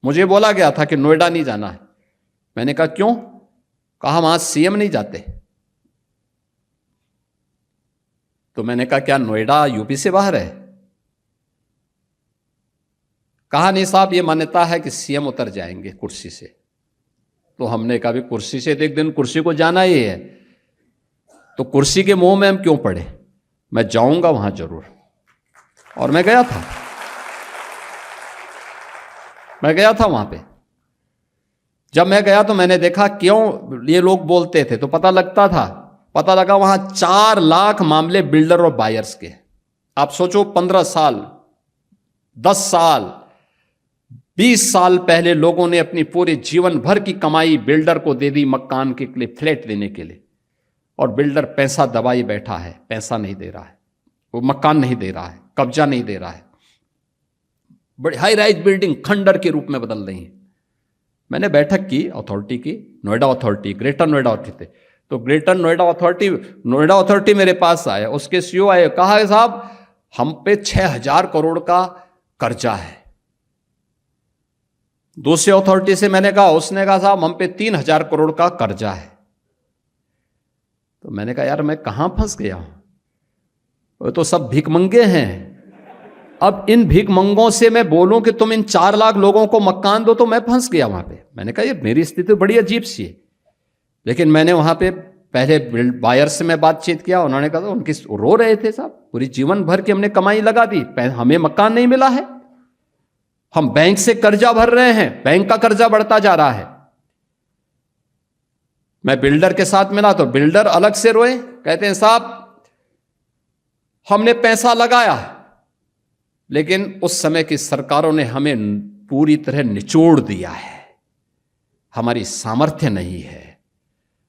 मुझे बोला गया था कि नोएडा नहीं जाना है। मैंने कहा क्यों? कहा वहां सीएम नहीं जाते। तो मैंने कहा क्या नोएडा यूपी से बाहर है? कहा नहीं साहब, ये मान्यता है कि सीएम उतर जाएंगे कुर्सी से। तो हमने कहा भी कुर्सी से तो एक दिन कुर्सी को जाना ही है, तो कुर्सी के मोह में हम क्यों पड़े? मैं जाऊंगा वहां जरूर। और मैं गया था वहां पे। जब मैं गया तो मैंने देखा क्यों ये लोग बोलते थे, तो पता लगा वहां 4 लाख मामले बिल्डर और बायर्स के। आप सोचो 15 साल, 10 साल, 20 साल पहले लोगों ने अपनी पूरे जीवन भर की कमाई बिल्डर को दे दी मकान के लिए, फ्लैट देने के लिए, और बिल्डर पैसा दबाई बैठा है, पैसा नहीं दे रहा है, वो मकान नहीं दे रहा है, कब्जा नहीं दे रहा है। बड़ी हाई राइज बिल्डिंग खंडर के रूप में बदल रही है। मैंने बैठक की अथॉरिटी की, Noida authority, greater Noida authority थे। तो ग्रेटर नोएडा अथॉरिटी मेरे पास आया, उसके सीईओ आए, कहा साहब हम पे 6,000 करोड़ का कर्जा है। दूसरी अथॉरिटी से मैंने कहा, उसने कहा साहब हम पे 3,000 करोड़ का कर्जा है। तो मैंने कहा यार मैं कहां फंस गया हूं, वो तो सब भिखमंगे हैं। अब इन भिखमंगों से मैं बोलूं कि तुम इन 4 लाख लोगों को मकान दो, तो मैं फंस गया वहां पे। मैंने कहा ये मेरी स्थिति बड़ी अजीब सी है। लेकिन मैंने वहां पे पहले बायर से मैं बातचीत किया, उन्होंने कहा उनकी रो रहे थे साहब, पूरी जीवन भर की हमने कमाई लगा दी, हमें मकान नहीं मिला है, हम बैंक से कर्जा भर रहे हैं, बैंक का कर्जा बढ़ता जा रहा है। मैं बिल्डर के साथ मिला तो बिल्डर अलग से रोए, कहते हैं साहब हमने पैसा लगाया, लेकिन उस समय की सरकारों ने हमें पूरी तरह निचोड़ दिया है, हमारी सामर्थ्य नहीं है।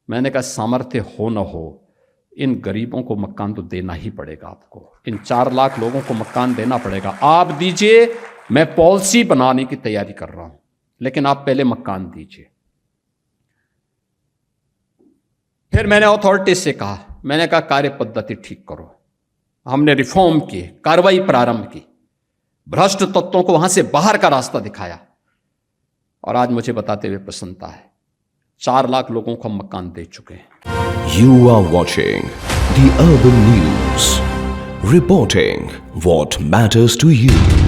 मैंने कहा सामर्थ्य हो न हो, इन गरीबों को मकान तो देना ही पड़ेगा आपको, इन 4 लाख लोगों को मकान देना पड़ेगा। आप दीजिए, मैं पॉलिसी बनाने की तैयारी कर रहा हूं, लेकिन आप पहले मकान दीजिए। फिर मैंने अथॉरिटी से कहा, मैंने कहा कार्य पद्धति ठीक करो। हमने रिफॉर्म की, कार्रवाई प्रारंभ की, भ्रष्ट तत्वों को वहां से बाहर का रास्ता दिखाया, और आज मुझे बताते हुए प्रसन्नता है 4 लाख लोगों को हम मकान दे चुके हैं। You are watching the Urban News, reporting what matters to you.